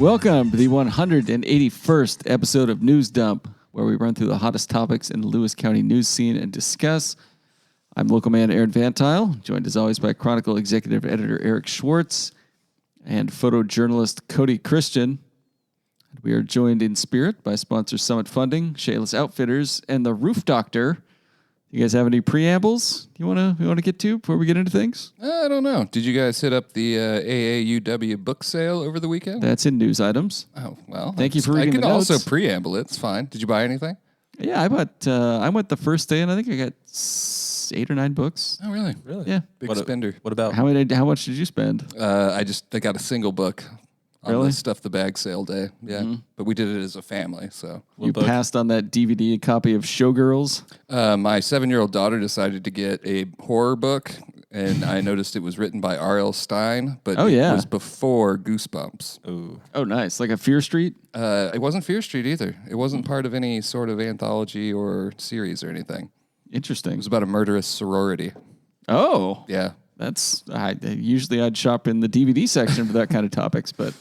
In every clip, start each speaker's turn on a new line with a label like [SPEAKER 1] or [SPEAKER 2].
[SPEAKER 1] Welcome to the 181st episode of News Dump, where we run through the hottest topics in the Lewis County news scene and discuss. I'm local man Aaron VanTuyl, joined as always by Chronicle Executive Editor Eric Schwartz and photojournalist Kody Christen. We are joined in spirit by sponsor Summit Funding, Shayless Outfitters, and the Roof Doctor. You guys have any preambles you want to get to before we get into things?
[SPEAKER 2] I don't know. Did you guys hit up the AAUW book sale over the weekend?
[SPEAKER 1] That's in news items.
[SPEAKER 2] Oh, well.
[SPEAKER 1] Thank you for reading the notes.
[SPEAKER 2] I can also preamble it. It's fine. Did you buy anything?
[SPEAKER 1] Yeah, I went the first day, and I think I got 8 or 9 books.
[SPEAKER 2] Oh, really?
[SPEAKER 3] Really?
[SPEAKER 1] Yeah.
[SPEAKER 2] Big spender.
[SPEAKER 3] What about?
[SPEAKER 1] How much did you spend?
[SPEAKER 2] I got a single book on
[SPEAKER 1] Really?
[SPEAKER 2] the Stuff the Bag sale day. Yeah. Mm-hmm. But we did it as a family, so.
[SPEAKER 1] You passed on that DVD copy of Showgirls?
[SPEAKER 2] My 7-year-old daughter decided to get a horror book, and I noticed it was written by R.L. Stein, but it was before Goosebumps.
[SPEAKER 3] Ooh.
[SPEAKER 1] Oh, nice. Like a Fear Street?
[SPEAKER 2] It wasn't Fear Street either. It wasn't part of any sort of anthology or series or anything.
[SPEAKER 1] Interesting.
[SPEAKER 2] It was about a murderous sorority.
[SPEAKER 1] Oh.
[SPEAKER 2] Yeah.
[SPEAKER 1] Usually I'd shop in the DVD section for that kind of topics, but...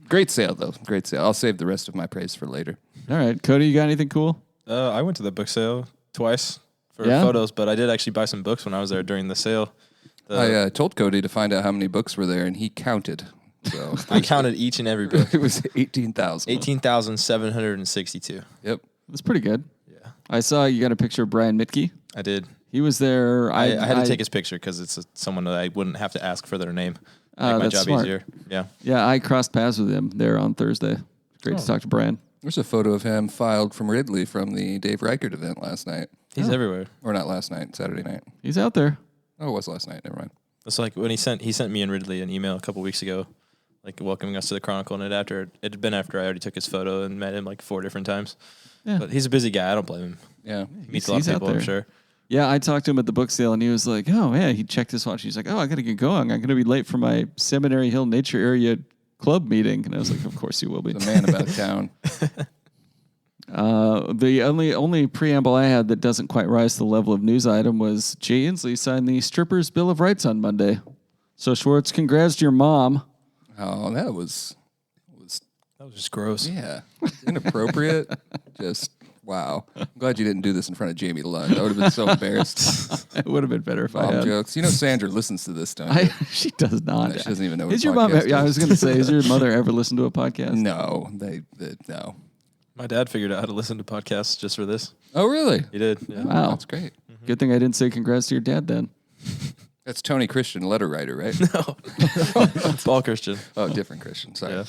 [SPEAKER 2] Great sale, though. Great sale. I'll save the rest of my praise for later.
[SPEAKER 1] All right. Kody, you got anything cool?
[SPEAKER 3] I went to the book sale twice for photos, but I did actually buy some books when I was there during the sale.
[SPEAKER 2] I told Kody to find out how many books were there, and he counted. So
[SPEAKER 3] I counted each and every book.
[SPEAKER 2] It was 18,000.
[SPEAKER 3] 18,762.
[SPEAKER 2] Yep.
[SPEAKER 1] That's pretty good.
[SPEAKER 3] Yeah.
[SPEAKER 1] I saw you got a picture of Brian Mitke.
[SPEAKER 3] I did.
[SPEAKER 1] He was there.
[SPEAKER 3] I had to take his picture because it's someone that I wouldn't have to ask for their name. Make my job
[SPEAKER 1] smart.
[SPEAKER 3] easier. Yeah.
[SPEAKER 1] Yeah, I crossed paths with him there on Thursday. Great to talk to Brian.
[SPEAKER 2] There's a photo of him filed from Ridley from the Dave Reichert event last night.
[SPEAKER 3] He's everywhere.
[SPEAKER 2] Or not last night, Saturday night.
[SPEAKER 1] He's out there.
[SPEAKER 2] Oh, it was last night. Never mind.
[SPEAKER 3] It's like when he sent me and Ridley an email a couple weeks ago, like welcoming us to the Chronicle, and it had been after I already took his photo and met him like 4 different times. Yeah. But he's a busy guy. I don't blame him.
[SPEAKER 2] Yeah.
[SPEAKER 3] He meets a lot of people, I'm sure.
[SPEAKER 1] Yeah, I talked to him at the book sale, and he was like, oh, yeah, he checked his watch. He's like, oh, I got to get going. I'm going to be late for my Seminary Hill Nature Area Club meeting. And I was like, of course you will be.
[SPEAKER 2] The man about town.
[SPEAKER 1] The only preamble I had that doesn't quite rise to the level of news item was Jay Inslee signed the Strippers' Bill of Rights on Monday. So, Schwartz, congrats to your mom.
[SPEAKER 2] Oh, that was
[SPEAKER 3] just gross.
[SPEAKER 2] Yeah. Inappropriate. Just... Wow. I'm glad you didn't do this in front of Jamie Lund. I would have been so embarrassed.
[SPEAKER 1] It would have been better if I had.
[SPEAKER 2] Jokes. You know Sandra listens to this, don't you?
[SPEAKER 1] She does not.
[SPEAKER 2] No, she doesn't even know what
[SPEAKER 1] is your mom? Yeah, I was going to say, has your mother ever listened to a podcast?
[SPEAKER 2] No. No.
[SPEAKER 3] My dad figured out how to listen to podcasts just for this.
[SPEAKER 2] Oh, really?
[SPEAKER 3] He did. Yeah.
[SPEAKER 1] Wow.
[SPEAKER 2] That's great.
[SPEAKER 1] Mm-hmm. Good thing I didn't say congrats to your dad then.
[SPEAKER 2] That's Tony Christian, letter writer, right?
[SPEAKER 3] No. Paul Christian.
[SPEAKER 2] Oh, different Christian. Sorry. Yeah.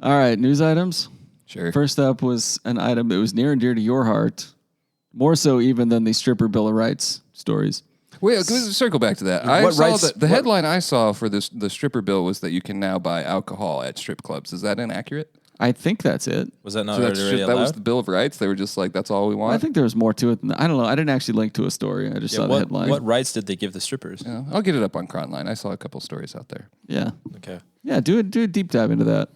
[SPEAKER 1] All right, news items.
[SPEAKER 2] Sure.
[SPEAKER 1] First up was an item that was near and dear to your heart, more so even than the stripper Bill of Rights stories.
[SPEAKER 2] Wait, let's circle back to that. The headline I saw for the stripper bill was that you can now buy alcohol at strip clubs. Is that inaccurate?
[SPEAKER 1] I think that's it.
[SPEAKER 3] Was that not already allowed?
[SPEAKER 2] That was the Bill of Rights? They were just like, that's all we want?
[SPEAKER 1] I think there was more to it than that. I don't know. I didn't actually link to a story. I just saw the headline.
[SPEAKER 3] What rights did they give the strippers?
[SPEAKER 2] Yeah, I'll get it up on Chronline. I saw a couple stories out there.
[SPEAKER 1] Yeah.
[SPEAKER 3] Okay.
[SPEAKER 1] Yeah, do a deep dive into that.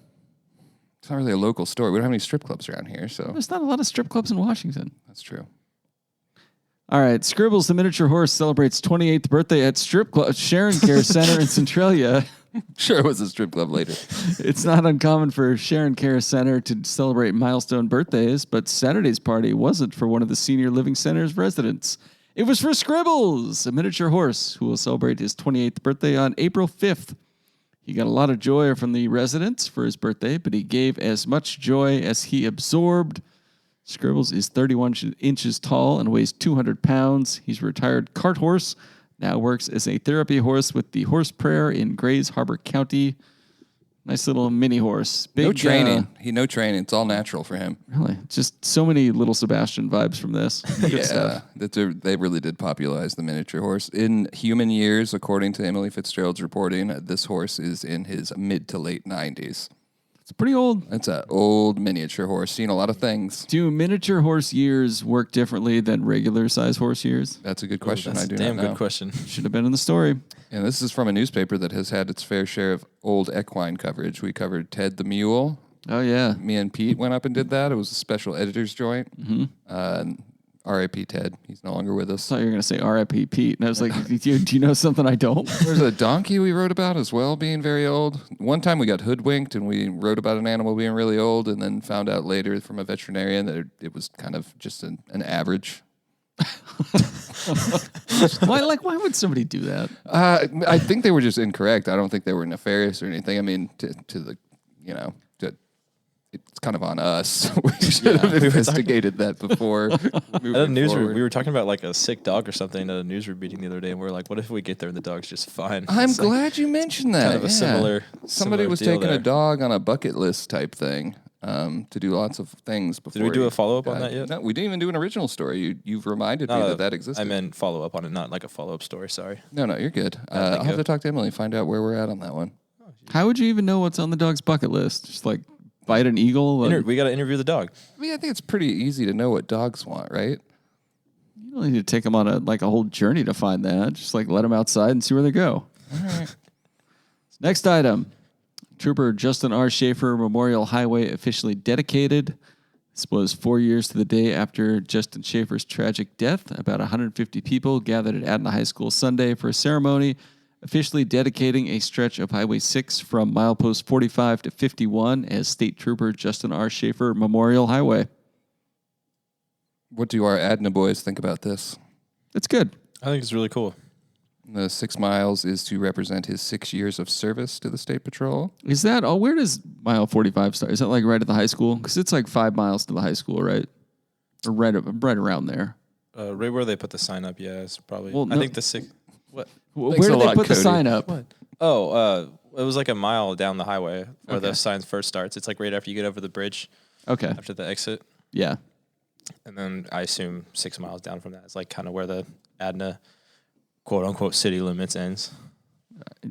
[SPEAKER 2] It's not really a local story. We don't have any strip clubs around here, so...
[SPEAKER 1] There's not a lot of strip clubs in Washington.
[SPEAKER 2] That's true.
[SPEAKER 1] All right. Scribbles the Miniature Horse celebrates 28th birthday at Strip Club Sharon Care Center in Centralia.
[SPEAKER 2] Sure, it was a strip club later.
[SPEAKER 1] It's not uncommon for Sharon Care Center to celebrate milestone birthdays, but Saturday's party wasn't for one of the senior living center's residents. It was for Scribbles, a miniature horse who will celebrate his 28th birthday on April 5th. He got a lot of joy from the residents for his birthday, but he gave as much joy as he absorbed. Scribbles is 31 inches tall and weighs 200 pounds. He's a retired cart horse, now works as a therapy horse with the Horse Prayer in Grays Harbor County. Nice little mini horse.
[SPEAKER 2] No training. No training. It's all natural for him.
[SPEAKER 1] Really? Just so many little Sebastian vibes from this. Good stuff.
[SPEAKER 2] They really did popularize the miniature horse. In human years, according to Emily Fitzgerald's reporting, this horse is in his mid to late 90s.
[SPEAKER 1] It's pretty old.
[SPEAKER 2] It's an old miniature horse. Seen a lot of things.
[SPEAKER 1] Do miniature horse years work differently than regular size horse years?
[SPEAKER 2] That's a good question.
[SPEAKER 3] That's
[SPEAKER 2] I do
[SPEAKER 3] a damn
[SPEAKER 2] not know.
[SPEAKER 3] good question.
[SPEAKER 1] Should have been in the story.
[SPEAKER 2] And this is from a newspaper that has had its fair share of old equine coverage. We covered Ted the Mule.
[SPEAKER 1] Oh, yeah.
[SPEAKER 2] Me and Pete went up and did that. It was a special editor's joint. Mm-hmm. R.I.P. Ted. He's no longer with us.
[SPEAKER 1] I thought you were going to say R.I.P. Pete. And I was like, do you know something I don't?
[SPEAKER 2] There's a donkey we wrote about as well being very old. One time we got hoodwinked and we wrote about an animal being really old and then found out later from a veterinarian that it was kind of just an average.
[SPEAKER 1] Why would somebody do that?
[SPEAKER 2] I think they were just incorrect. I don't think they were nefarious or anything. I mean, to the, it's kind of on us. We should have investigated that before.
[SPEAKER 3] At a newsroom, we were talking about like a sick dog or something at a newsroom meeting the other day, and we were like, "What if we get there and the dog's just fine?"
[SPEAKER 2] I'm glad you mentioned that.
[SPEAKER 3] Kind of a similar.
[SPEAKER 2] Somebody was taking a dog on a bucket list type thing to do lots of things before.
[SPEAKER 3] Did we do a follow up on that yet?
[SPEAKER 2] No, we didn't even do an original story. You've reminded me that existed.
[SPEAKER 3] I meant follow up on it, not like a follow up story. Sorry.
[SPEAKER 2] No, you're good. I'll have to talk to Emily and find out where we're at on that one.
[SPEAKER 1] How would you even know what's on the dog's bucket list? Just like bite an eagle?
[SPEAKER 3] We got to interview the dog.
[SPEAKER 2] I mean, I think it's pretty easy to know what dogs want, right?
[SPEAKER 1] You don't need to take them on a whole journey to find that. Just like let them outside and see where they go.
[SPEAKER 2] All right.
[SPEAKER 1] Next item. Trooper Justin R. Schaefer Memorial Highway officially dedicated. This was 4 years to the day after Justin Schaefer's tragic death. About 150 people gathered at Adna High School Sunday for a ceremony officially dedicating a stretch of Highway 6 from milepost 45 to 51 as State Trooper Justin R. Schaefer Memorial Highway.
[SPEAKER 2] What do our Adna boys think about this?
[SPEAKER 1] It's good.
[SPEAKER 3] I think it's really cool.
[SPEAKER 2] The 6 miles is to represent his 6 years of service to the State Patrol.
[SPEAKER 1] Is that, where does mile 45 start? Is that like right at the high school? Because it's like 5 miles to the high school, right? Or right around there.
[SPEAKER 3] Right where they put the sign up, yeah, it's probably.
[SPEAKER 1] Well,
[SPEAKER 3] I think the 6. What?
[SPEAKER 1] Where did they put the sign up?
[SPEAKER 3] What? Oh, it was like a mile down the highway where the sign first starts. It's like right after you get over the bridge.
[SPEAKER 1] Okay.
[SPEAKER 3] After the exit.
[SPEAKER 1] Yeah.
[SPEAKER 3] And then I assume 6 miles down from that is like kind of where the Adna quote-unquote city limits ends.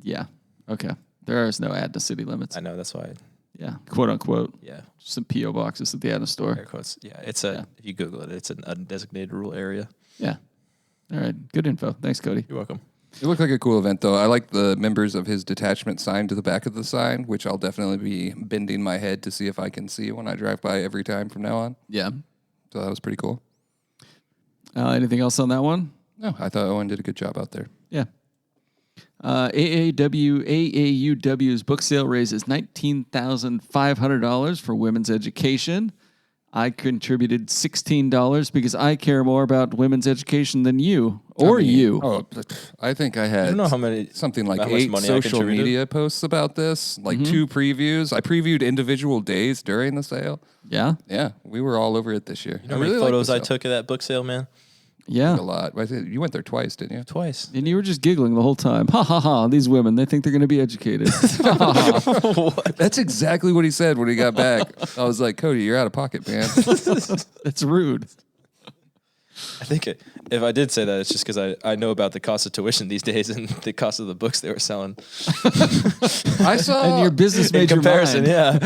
[SPEAKER 1] Yeah. Okay. There is no Adna city limits.
[SPEAKER 3] I know, that's why.
[SPEAKER 1] Yeah. Quote-unquote.
[SPEAKER 3] Yeah.
[SPEAKER 1] Just some P.O. boxes at the Adna store.
[SPEAKER 3] Air quotes. Yeah. If you Google it, it's a designated rural area.
[SPEAKER 1] Yeah. All right. Good info. Thanks, Kody.
[SPEAKER 3] You're welcome.
[SPEAKER 2] It looked like a cool event, though. I like the members of his detachment signed to the back of the sign, which I'll definitely be bending my head to see if I can see when I drive by every time from now on.
[SPEAKER 1] Yeah.
[SPEAKER 2] So that was pretty cool.
[SPEAKER 1] Anything else on that one?
[SPEAKER 2] No, I thought Owen did a good job out there.
[SPEAKER 1] Yeah. AAUW's book sale raises $19,500 for women's education. I contributed $16 because I care more about women's education than you you.
[SPEAKER 2] Oh, I think I had
[SPEAKER 3] I don't know how many,
[SPEAKER 2] something like
[SPEAKER 3] how much
[SPEAKER 2] 8
[SPEAKER 3] money
[SPEAKER 2] social media posts about this, like 2 previews. I previewed individual days during the sale.
[SPEAKER 1] Yeah?
[SPEAKER 2] Yeah, we were all over it this year.
[SPEAKER 3] You know how many photos I took of that book sale, man?
[SPEAKER 1] Yeah.
[SPEAKER 2] A lot. You went there twice, didn't you?
[SPEAKER 3] Twice.
[SPEAKER 1] And you were just giggling the whole time. Ha ha ha, these women, they think they're going to be educated.
[SPEAKER 2] That's exactly what he said when he got back. I was like, Kody, you're out of pocket, man.
[SPEAKER 1] That's rude.
[SPEAKER 3] I think if I did say that, it's just because I know about the cost of tuition these days and the cost of the books they were selling.
[SPEAKER 2] I saw
[SPEAKER 1] and your business made your
[SPEAKER 3] comparison,
[SPEAKER 1] mind.
[SPEAKER 3] yeah.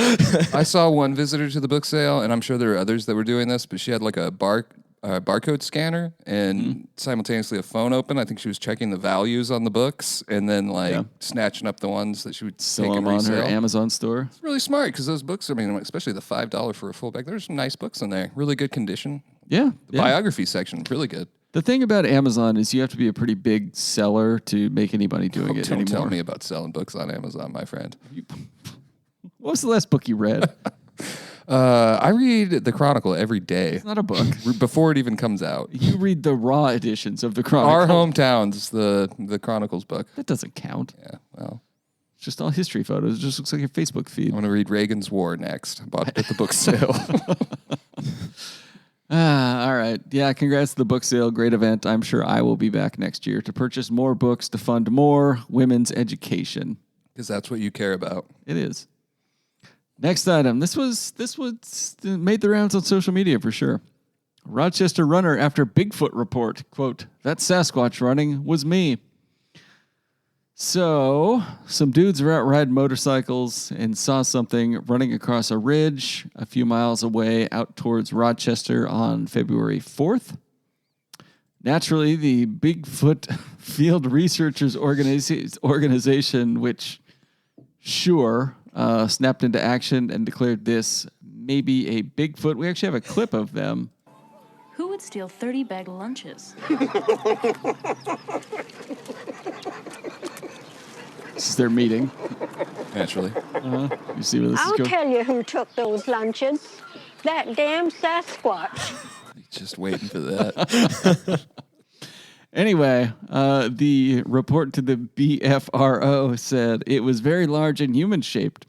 [SPEAKER 2] I saw one visitor to the book sale, and I'm sure there are others that were doing this, but she had like a barcode scanner and simultaneously a phone open. I think she was checking the values on the books and then snatching up the ones that she would
[SPEAKER 1] Sell
[SPEAKER 2] take and
[SPEAKER 1] them on
[SPEAKER 2] resell.
[SPEAKER 1] her Amazon store.
[SPEAKER 2] It's really smart because those books, I mean, especially the $5 for a full bag, there's some nice books in there. Really good condition.
[SPEAKER 1] Yeah.
[SPEAKER 2] The biography section, really good.
[SPEAKER 1] The thing about Amazon is you have to be a pretty big seller to make any money doing it anymore.
[SPEAKER 2] Don't tell me about selling books on Amazon, my friend.
[SPEAKER 1] What was the last book you read?
[SPEAKER 2] I read the Chronicle every day.
[SPEAKER 1] It's not a book.
[SPEAKER 2] Before it even comes out.
[SPEAKER 1] You read the raw editions of the Chronicle.
[SPEAKER 2] Our Hometowns, the Chronicles book.
[SPEAKER 1] That doesn't count.
[SPEAKER 2] Yeah, well.
[SPEAKER 1] It's just all history photos. It just looks like your Facebook feed.
[SPEAKER 2] I'm going to read Reagan's War next. I bought it at the book sale.
[SPEAKER 1] All right. Yeah, congrats to the book sale. Great event. I'm sure I will be back next year to purchase more books to fund more women's education.
[SPEAKER 2] Because that's what you care about.
[SPEAKER 1] It is. Next item. This was made the rounds on social media for sure. Rochester runner after Bigfoot report. Quote, that Sasquatch running was me. So, some dudes were out riding motorcycles and saw something running across a ridge a few miles away out towards Rochester on February 4th. Naturally, the Bigfoot Field Researchers Organization, which snapped into action and declared this maybe a Bigfoot. We actually have a clip of them.
[SPEAKER 4] Who would would steal 30 bag lunches.
[SPEAKER 1] This is their meeting.
[SPEAKER 2] Naturally.
[SPEAKER 1] You see where this is
[SPEAKER 5] I'll
[SPEAKER 1] going?
[SPEAKER 5] tell you who took those lunches. That damn Sasquatch.
[SPEAKER 2] Just waiting for that.
[SPEAKER 1] Anyway, the report to the BFRO said it was very large and human-shaped.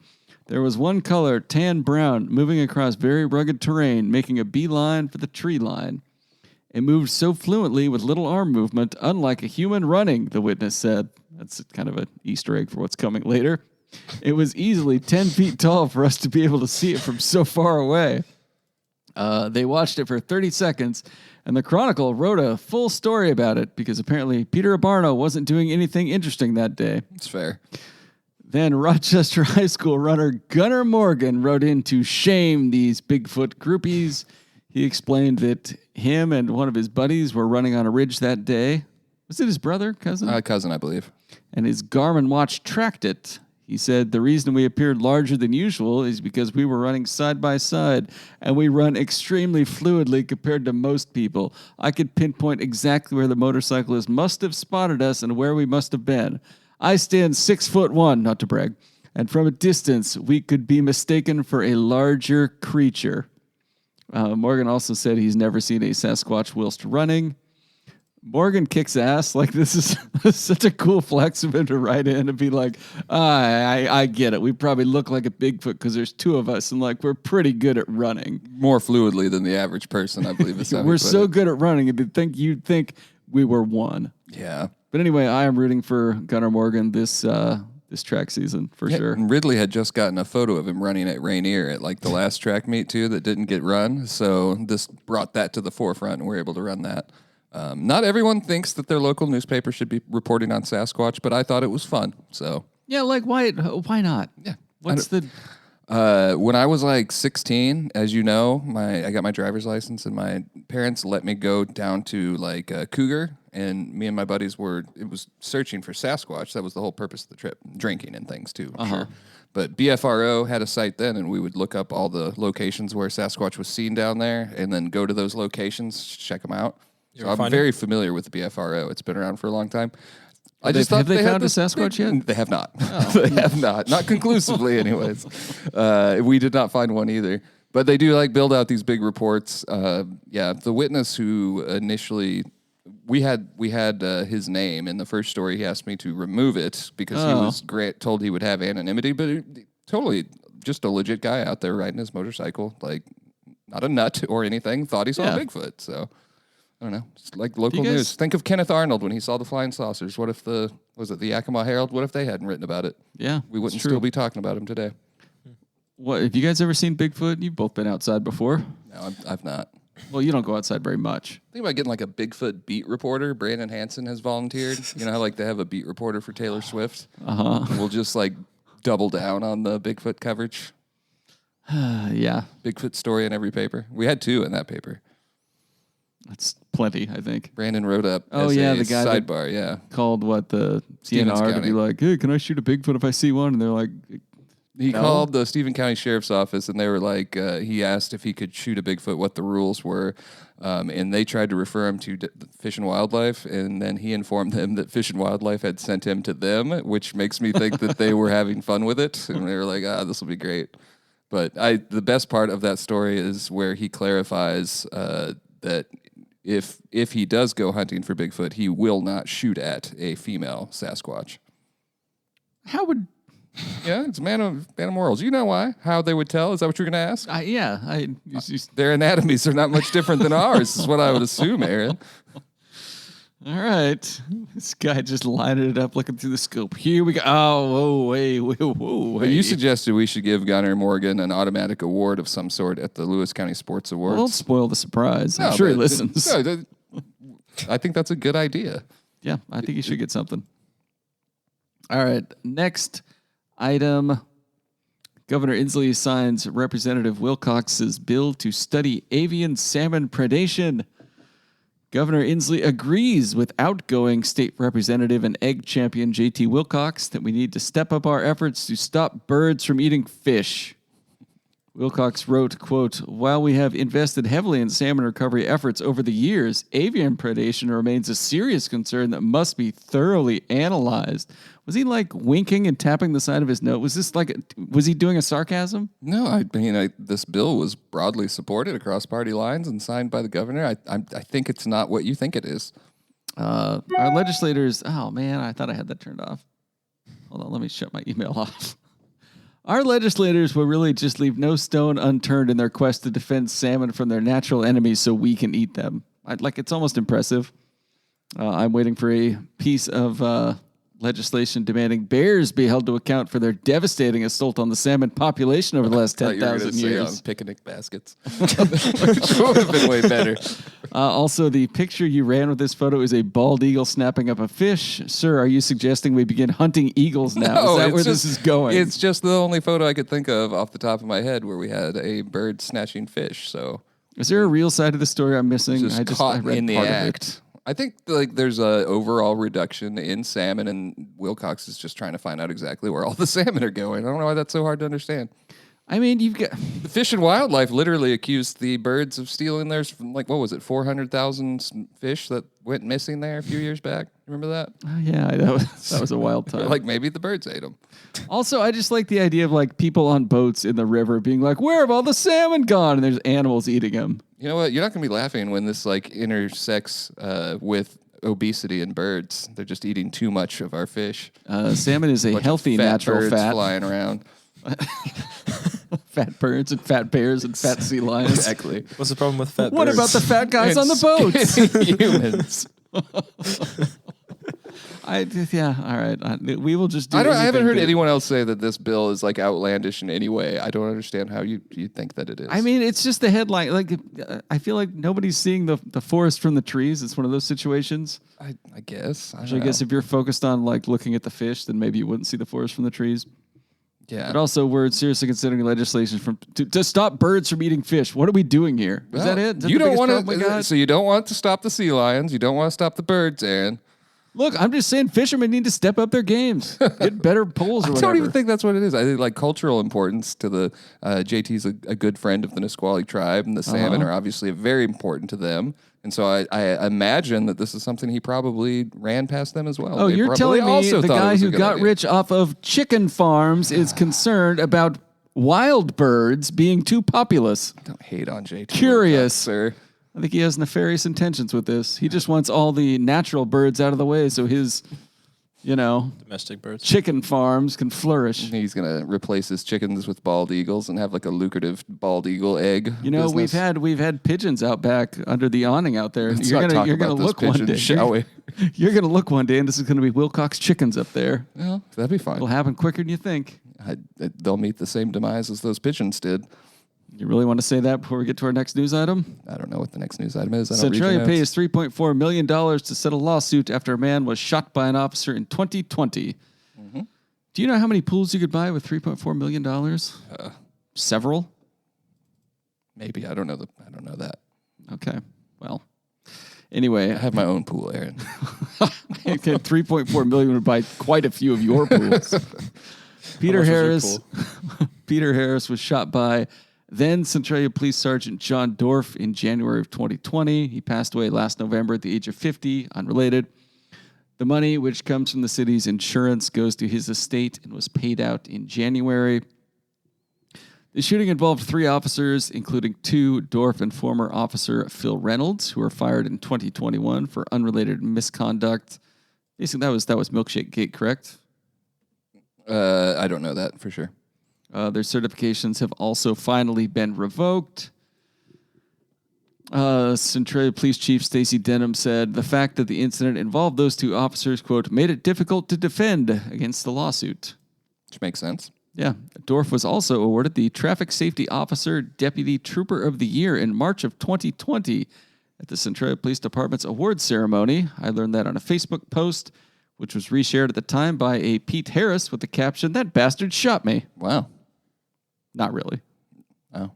[SPEAKER 1] There was one color, tan brown, moving across very rugged terrain, making a beeline for the tree line. It moved so fluently with little arm movement, unlike a human running, the witness said. That's kind of an Easter egg for what's coming later. It was easily 10 feet tall for us to be able to see it from so far away. They watched it for 30 seconds, and the Chronicle wrote a full story about it because apparently Peter Abarno wasn't doing anything interesting that day.
[SPEAKER 2] It's fair.
[SPEAKER 1] Then Rochester High School runner Gunnar Morgan wrote in to shame these Bigfoot groupies. He explained that him and one of his buddies were running on a ridge that day. Was it his brother, cousin?
[SPEAKER 2] Cousin, I believe.
[SPEAKER 1] And his Garmin watch tracked it. He said, the reason we appeared larger than usual is because we were running side by side, and we run extremely fluidly compared to most people. I could pinpoint exactly where the motorcyclist must have spotted us and where we must have been. I stand 6'1", not to brag, and from a distance, we could be mistaken for a larger creature. Morgan also said he's never seen a Sasquatch whilst running. Morgan kicks ass. Like, this is such a cool flex of him to write in and be like, I get it. We probably look like a Bigfoot because there's two of us, and like we're pretty good at running.
[SPEAKER 2] More fluidly than the average person, I believe. Is
[SPEAKER 1] We're so good at running, you'd think we were one.
[SPEAKER 2] Yeah.
[SPEAKER 1] But anyway, I am rooting for Gunnar Morgan this track season for sure.
[SPEAKER 2] And Ridley had just gotten a photo of him running at Rainier at like the last track meet too that didn't get run. So this brought that to the forefront, and we're able to run that. Not everyone thinks that their local newspaper should be reporting on Sasquatch, but I thought it was fun. So
[SPEAKER 1] Yeah, like why not?
[SPEAKER 2] yeah,
[SPEAKER 1] What's the
[SPEAKER 2] when I was like 16, as you know, I got my driver's license, and my parents let me go down to like Cougar, and me and my buddies was searching for Sasquatch. That was the whole purpose of the trip, drinking and things too. I'm sure. But BFRO had a site then, and we would look up all the locations where Sasquatch was seen down there, and then go to those locations, check them out. So I'm very familiar with the BFRO. It's been around for a long time. I just thought
[SPEAKER 1] have they found a
[SPEAKER 2] this-
[SPEAKER 1] Sasquatch yet?
[SPEAKER 2] They have not. They have not conclusively, anyways. We did not find one either. But they do like build out these big reports. The witness who initially we had his name in the first story. He asked me to remove it because he was told he would have anonymity, but totally just a legit guy out there riding his motorcycle, like not a nut or anything. Thought he saw a Bigfoot, so. I don't know. It's like local news. Think of Kenneth Arnold when he saw the flying saucers. What if the Yakima Herald? What if they hadn't written about it?
[SPEAKER 1] Yeah,
[SPEAKER 2] we wouldn't still be talking about him today.
[SPEAKER 1] What have you guys ever seen Bigfoot? You've both been outside before.
[SPEAKER 2] No, I've not.
[SPEAKER 1] Well, you don't go outside very much.
[SPEAKER 2] Think about getting like a Bigfoot beat reporter. Brandon Hansen has volunteered. You know how like they have a beat reporter for Taylor Swift? We'll just like double down on the Bigfoot coverage.
[SPEAKER 1] Yeah.
[SPEAKER 2] Bigfoot story in every paper. We had 2 in that paper.
[SPEAKER 1] That's plenty, I think.
[SPEAKER 2] Brandon wrote up
[SPEAKER 1] the guy
[SPEAKER 2] sidebar,
[SPEAKER 1] called the
[SPEAKER 2] Stevens
[SPEAKER 1] CNR to
[SPEAKER 2] County.
[SPEAKER 1] be like, hey, can I shoot a Bigfoot if I see one? And they're like,
[SPEAKER 2] He
[SPEAKER 1] No.
[SPEAKER 2] called the Stephen County Sheriff's Office, and they were like, he asked if he could shoot a Bigfoot, what the rules were, and they tried to refer him to Fish and Wildlife, and then he informed them that Fish and Wildlife had sent him to them, which makes me think that they were having fun with it, and they were like, this will be great. But the best part of that story is where he clarifies that if he does go hunting for Bigfoot, he will not shoot at a female Sasquatch.
[SPEAKER 1] how would...
[SPEAKER 2] Yeah, it's man of morals. You know why? How they would tell? Is that what you're going to ask?
[SPEAKER 1] Their
[SPEAKER 2] anatomies are not much different than ours, is what I would assume, Aaron.
[SPEAKER 1] All right. This guy just lined it up looking through the scope. Here we go. Oh, whoa.
[SPEAKER 2] But you suggested we should give Gunnar Morgan an automatic award of some sort at the Lewis County Sports Awards.
[SPEAKER 1] Don't spoil the surprise. I'm sure he listens.
[SPEAKER 2] I think that's a good idea.
[SPEAKER 1] Yeah, I think he should get something. All right. Next item. Governor Inslee signs Representative Wilcox's bill to study avian salmon predation. Governor Inslee agrees with outgoing state representative and egg champion J.T. Wilcox that we need to step up our efforts to stop birds from eating fish. Wilcox wrote, quote, "While we have invested heavily in salmon recovery efforts over the years, avian predation remains a serious concern that must be thoroughly analyzed." Was he like winking and tapping the side of his nose? Was he doing a sarcasm?
[SPEAKER 2] No, I mean, this bill was broadly supported across party lines and signed by the governor. I think it's not what you think it is.
[SPEAKER 1] Our legislators, oh man, I thought I had that turned off. Hold on, let me shut my email off. Our legislators will really just leave no stone unturned in their quest to defend salmon from their natural enemies so we can eat them. It's almost impressive. I'm waiting for a piece of legislation demanding bears be held to account for their devastating assault on the salmon population over the last 10,000 years.
[SPEAKER 2] On picnic baskets. Which would have been way better.
[SPEAKER 1] Also, the picture you ran with this photo is a bald eagle snapping up a fish. Sir, are you suggesting we begin hunting eagles now?
[SPEAKER 2] No,
[SPEAKER 1] is that where this is going?
[SPEAKER 2] It's just the only photo I could think of off the top of my head where we had a bird snatching fish. So,
[SPEAKER 1] is there a real side of the story I'm missing?
[SPEAKER 2] I read in the act. I think there's a overall reduction in salmon, and Wilcox is just trying to find out exactly where all the salmon are going. I don't know why that's so hard to understand.
[SPEAKER 1] I mean, you've got
[SPEAKER 2] the Fish and Wildlife literally accused the birds of stealing theirs from 400,000 fish that went missing there a few years back. Remember that?
[SPEAKER 1] Yeah, that was a wild time.
[SPEAKER 2] Maybe the birds ate them.
[SPEAKER 1] Also, I just like the idea of people on boats in the river being like, "Where have all the salmon gone?" And there's animals eating them.
[SPEAKER 2] You know what? You're not going to be laughing when this intersects with obesity in birds. They're just eating too much of our fish.
[SPEAKER 1] Salmon is a healthy natural
[SPEAKER 2] birds
[SPEAKER 1] fat.
[SPEAKER 2] Flying around.
[SPEAKER 1] Fat birds and fat bears and fat sea lions.
[SPEAKER 2] Exactly.
[SPEAKER 3] What's the problem with fat
[SPEAKER 1] What
[SPEAKER 3] birds?
[SPEAKER 1] about the fat guys on the boats?
[SPEAKER 2] Humans.
[SPEAKER 1] All right. We will just do
[SPEAKER 2] I haven't heard anyone else say that this bill is outlandish in any way. I don't understand how you think that it is.
[SPEAKER 1] I mean, it's just the headline. I feel like nobody's seeing the forest from the trees. It's one of those situations.
[SPEAKER 2] I guess.
[SPEAKER 1] I guess if you're focused on looking at the fish, then maybe you wouldn't see the forest from the trees.
[SPEAKER 2] Yeah.
[SPEAKER 1] But also, we're seriously considering legislation to stop birds from eating fish. What are we doing here? Is that it?
[SPEAKER 2] You don't want to. So you don't want to stop the sea lions. You don't want to stop the birds, Aaron.
[SPEAKER 1] Look, I'm just saying fishermen need to step up their games, get better pulls or whatever.
[SPEAKER 2] I don't even think that's what it is. I think cultural importance to the JT's a good friend of the Nisqually tribe, and the salmon are obviously very important to them. And so I imagine that this is something he probably ran past them as well.
[SPEAKER 1] Oh, you're telling me the guy who got rich off of chicken farms is concerned about wild birds being too populous?
[SPEAKER 2] Don't hate on JT.
[SPEAKER 1] Curious,
[SPEAKER 2] sir.
[SPEAKER 1] I think he has nefarious intentions with this. He just wants all the natural birds out of the way so his,
[SPEAKER 3] domestic birds,
[SPEAKER 1] chicken farms can flourish.
[SPEAKER 2] He's gonna replace his chickens with bald eagles and have a lucrative bald eagle egg.
[SPEAKER 1] Business. we've had pigeons out back under the awning out there.
[SPEAKER 2] You're
[SPEAKER 1] gonna look
[SPEAKER 2] pigeons,
[SPEAKER 1] one day,
[SPEAKER 2] shall we?
[SPEAKER 1] You're gonna look one day, and this is gonna be Wilcox chickens up there.
[SPEAKER 2] Well, that'd be fine.
[SPEAKER 1] It'll happen quicker than you think.
[SPEAKER 2] They'll meet the same demise as those pigeons did.
[SPEAKER 1] You really want to say that before we get to our next news item?
[SPEAKER 2] I don't know what the next news item is.
[SPEAKER 1] Centralia pays $3.4 million to settle a lawsuit after a man was shot by an officer in 2020. Mm-hmm. Do you know how many pools you could buy with $3.4 million? Several?
[SPEAKER 2] Maybe. I don't know that.
[SPEAKER 1] Okay. Well, anyway.
[SPEAKER 2] I have my own pool, Aaron.
[SPEAKER 1] $3.4 million would buy quite a few of your pools. Peter Harris was shot by then Centralia Police Sergeant John Dorff in January of 2020. He passed away last November at the age of 50, unrelated. The money, which comes from the city's insurance, goes to his estate and was paid out in January. The shooting involved 3 officers, including 2, Dorff and former officer Phil Reynolds, who were fired in 2021 for unrelated misconduct. Basically, that was Milkshake Gate, correct?
[SPEAKER 2] I don't know that for sure.
[SPEAKER 1] Their certifications have also finally been revoked. Centralia Police Chief Stacy Denham said the fact that the incident involved those 2 officers, quote, made it difficult to defend against the lawsuit.
[SPEAKER 2] Which makes sense.
[SPEAKER 1] Yeah. Dorff was also awarded the Traffic Safety Officer Deputy Trooper of the Year in March of 2020 at the Centralia Police Department's awards ceremony. I learned that on a Facebook post, which was reshared at the time by a Pete Harris with the caption, "That bastard shot me."
[SPEAKER 2] Wow.
[SPEAKER 1] Not really.
[SPEAKER 2] Oh.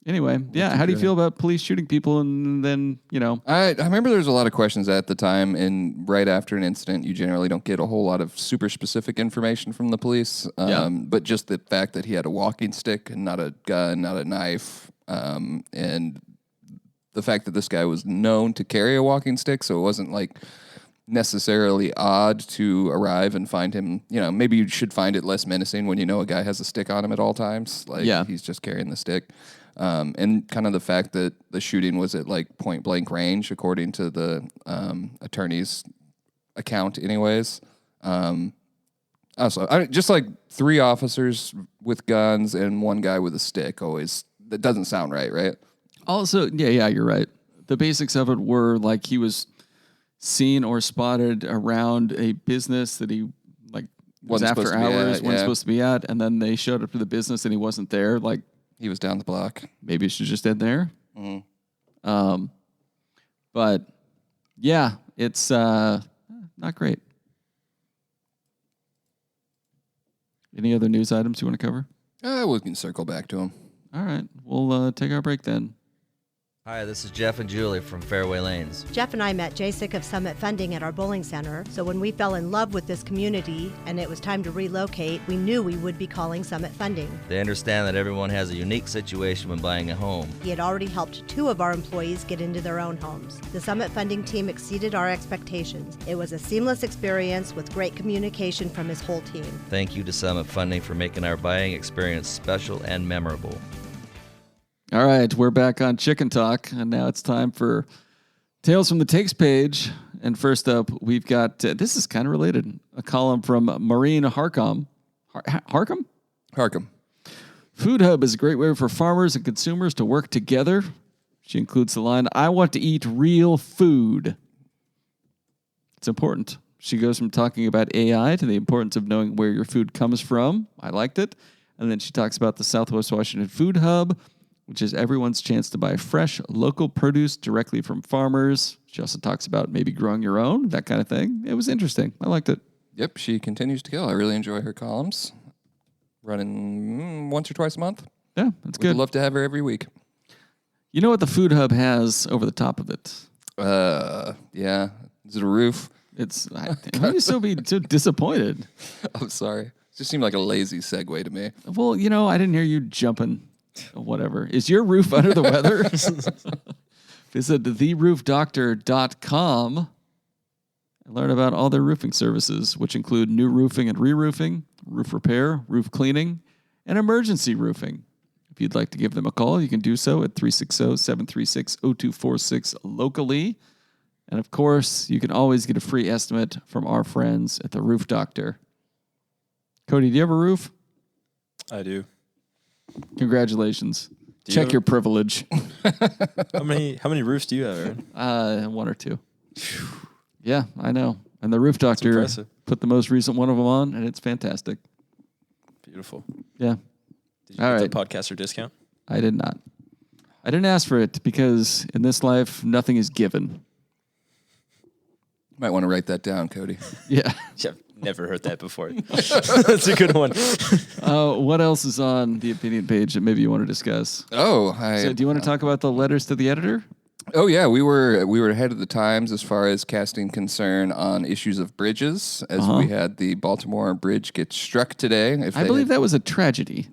[SPEAKER 1] Anyway, yeah. How do you feel about police shooting people and then,
[SPEAKER 2] I remember there was a lot of questions at the time, and right after an incident, you generally don't get a whole lot of super specific information from the police. But just the fact that he had a walking stick and not a gun, not a knife, and the fact that this guy was known to carry a walking stick, so it wasn't like necessarily odd to arrive and find him. Maybe you should find it less menacing when you know a guy has a stick on him at all times. He's just carrying the stick. And kind of the fact that the shooting was at like point blank range, according to the attorney's account anyways. Also, just like 3 officers with guns and 1 guy with a stick, that doesn't sound right?
[SPEAKER 1] Also, yeah, you're right. The basics of it were like he was seen or spotted around a business that he was after hours, wasn't supposed to be at, and then they showed up to the business and he wasn't there. Like,
[SPEAKER 2] he was down the block.
[SPEAKER 1] Maybe it should just end there. But yeah, it's not great. Any other news items you want to cover?
[SPEAKER 2] We can circle back to him.
[SPEAKER 1] All right, we'll take our break then.
[SPEAKER 6] Hi, this is Jeff and Julie from Fairway Lanes.
[SPEAKER 7] Jeff and I met JSIC of Summit Funding at our bowling center, so when we fell in love with this community and it was time to relocate, we knew we would be calling Summit Funding.
[SPEAKER 6] They understand that everyone has a unique situation when buying a home.
[SPEAKER 7] He had already helped 2 of our employees get into their own homes. The Summit Funding team exceeded our expectations. It was a seamless experience with great communication from his whole team.
[SPEAKER 6] Thank you to Summit Funding for making our buying experience special and memorable.
[SPEAKER 1] All right, we're back on Chicken Talk, and now it's time for Tales from the Takes page. And first up, we've got, this is kind of related, a column from Maureen Harcum. Harcum? Food Hub is a great way for farmers and consumers to work together. She includes the line, I want to eat real food. It's important. She goes from talking about AI to the importance of knowing where your food comes from. I liked it. And then she talks about the Southwest Washington Food Hub, which is everyone's chance to buy fresh, local produce directly from farmers. She also talks about maybe growing your own, that kind of thing. It was interesting. I liked it.
[SPEAKER 2] Yep, she continues to kill. I really enjoy her columns. Running once or twice a month.
[SPEAKER 1] Yeah, that's good.
[SPEAKER 2] Would love to have her every week.
[SPEAKER 1] You know what the Food Hub has over the top of it?
[SPEAKER 2] Yeah. Is it a roof?
[SPEAKER 1] Why are you so disappointed? I'm
[SPEAKER 2] sorry. It just seemed like a lazy segue to me.
[SPEAKER 1] Well, I didn't hear you jumping. Whatever. Is your roof under the weather? Visit theroofdoctor.com and learn about all their roofing services, which include new roofing and re-roofing, roof repair, roof cleaning, and emergency roofing. If you'd like to give them a call, you can do so at 360-736-0246 locally. And of course, you can always get a free estimate from our friends at The Roof Doctor. Cody, do you have a roof?
[SPEAKER 3] I do.
[SPEAKER 1] Congratulations. Check your privilege.
[SPEAKER 3] How many roofs do you have, Aaron?
[SPEAKER 1] 1 or 2. Yeah, I know. And the Roof Doctor put the most recent one of them on, and it's fantastic.
[SPEAKER 3] Beautiful.
[SPEAKER 1] Yeah.
[SPEAKER 3] Did you get the podcaster discount?
[SPEAKER 1] I did not. I didn't ask for it because in this life, nothing is given.
[SPEAKER 2] Might want to write that down, Cody.
[SPEAKER 1] Yeah.
[SPEAKER 3] Never heard that before. That's a good one.
[SPEAKER 1] What else is on the opinion page that maybe you want to discuss?
[SPEAKER 2] So
[SPEAKER 1] do you want to talk about the letters to the editor?
[SPEAKER 2] Oh yeah, we were ahead of the times as far as casting concern on issues of bridges, as we had the Baltimore Bridge get struck today.
[SPEAKER 1] I believe that was a tragedy.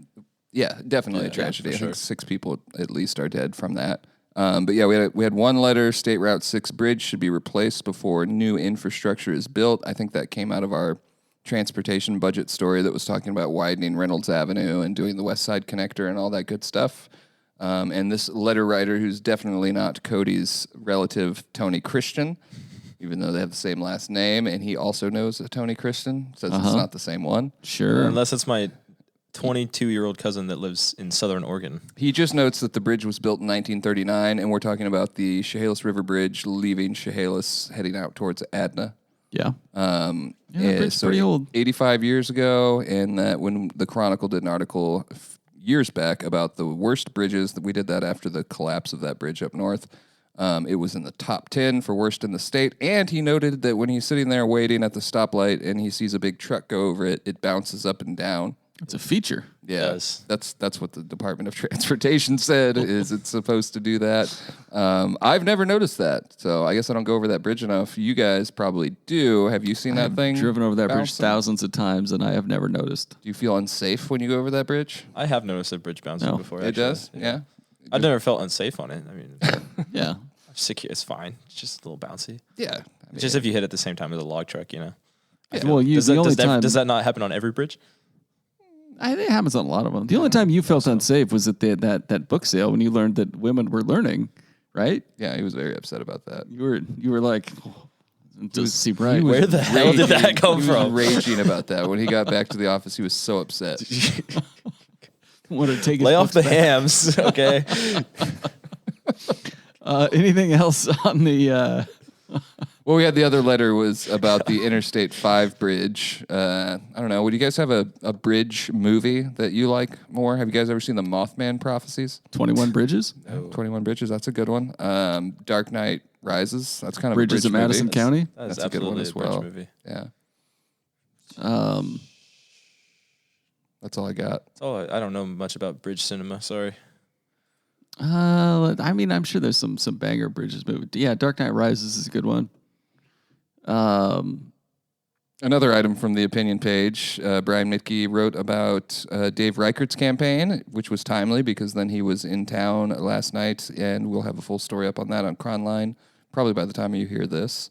[SPEAKER 2] Yeah, definitely a tragedy. I
[SPEAKER 3] sure.
[SPEAKER 2] think 6 people at least are dead from that. But yeah, we had one letter, State Route 6 bridge should be replaced before new infrastructure is built. I think that came out of our transportation budget story that was talking about widening Reynolds Avenue and doing the West Side Connector and all that good stuff. And this letter writer, who's definitely not Kody's relative, Kody Christen, even though they have the same last name, and he also knows a Kody Christen, says it's not the same one.
[SPEAKER 1] Sure.
[SPEAKER 3] Unless it's my 22-year-old cousin that lives in Southern Oregon.
[SPEAKER 2] He just notes that the bridge was built in 1939, and we're talking about the Chehalis River Bridge leaving Chehalis, heading out towards Adna.
[SPEAKER 1] Yeah. The bridge's
[SPEAKER 2] so
[SPEAKER 1] pretty old.
[SPEAKER 2] 85 years ago, and that when the Chronicle did an article years back about the worst bridges, that we did that after the collapse of that bridge up north. It was in the top 10 for worst in the state, and he noted that when he's sitting there waiting at the stoplight and he sees a big truck go over it, it bounces up and down.
[SPEAKER 1] It's a feature.
[SPEAKER 2] Yeah,
[SPEAKER 3] Yes.
[SPEAKER 2] that's what the Department of Transportation said, is it's supposed to do that. I've never noticed that, so I guess I don't go over that bridge enough. You guys probably do. Have you seen that thing?
[SPEAKER 1] Driven over that bridge
[SPEAKER 2] bouncing?
[SPEAKER 1] thousands of times, and I have never noticed.
[SPEAKER 2] Do you feel unsafe when you go over that bridge?
[SPEAKER 3] I have noticed a bridge bouncing
[SPEAKER 1] No.
[SPEAKER 3] before.
[SPEAKER 2] It
[SPEAKER 3] actually.
[SPEAKER 2] does? Yeah.
[SPEAKER 3] I've never felt unsafe on it. I mean,
[SPEAKER 1] Yeah.
[SPEAKER 3] secure. It's fine. It's just a little bouncy.
[SPEAKER 2] Yeah. I mean,
[SPEAKER 3] Just if you hit at the same time as a log truck,
[SPEAKER 1] Well,
[SPEAKER 3] Does
[SPEAKER 1] does
[SPEAKER 3] that not happen on every bridge?
[SPEAKER 1] I think it happens on a lot of them. The only time you felt unsafe was at that book sale when you learned that women were learning, right?
[SPEAKER 2] yeah, he was very upset about that.
[SPEAKER 1] You were like, does see bright.
[SPEAKER 3] Where the hell did that come
[SPEAKER 2] He was
[SPEAKER 3] from?
[SPEAKER 2] raging about that. When he got back to the office, he was so upset.
[SPEAKER 1] Want to take his
[SPEAKER 3] Lay off
[SPEAKER 1] books
[SPEAKER 3] the
[SPEAKER 1] back.
[SPEAKER 3] hams, okay?
[SPEAKER 1] Anything else on the?
[SPEAKER 2] Well, we had the other letter was about the Interstate 5 bridge. I don't know. Would you guys have a bridge movie that you like more? Have you guys ever seen the Mothman Prophecies?
[SPEAKER 1] 21 Bridges?
[SPEAKER 2] 21 Bridges, that's a good one. Dark Knight Rises, that's kind of
[SPEAKER 1] Bridges
[SPEAKER 2] a
[SPEAKER 1] of
[SPEAKER 2] bridge
[SPEAKER 1] Madison
[SPEAKER 2] movie.
[SPEAKER 1] County?
[SPEAKER 3] That's
[SPEAKER 2] a good one
[SPEAKER 3] absolutely
[SPEAKER 2] as
[SPEAKER 3] a bridge
[SPEAKER 2] well.
[SPEAKER 3] movie.
[SPEAKER 2] Yeah, that's all I got.
[SPEAKER 3] I don't know much about bridge cinema. Sorry.
[SPEAKER 1] I mean, I'm sure there's some banger Bridges movie. Yeah, Dark Knight Rises is a good one.
[SPEAKER 2] Another item from the opinion page, Brian Mitke wrote about Dave Reichert's campaign, which was timely because then he was in town last night, and we'll have a full story up on that on Cronline, probably by the time you hear this.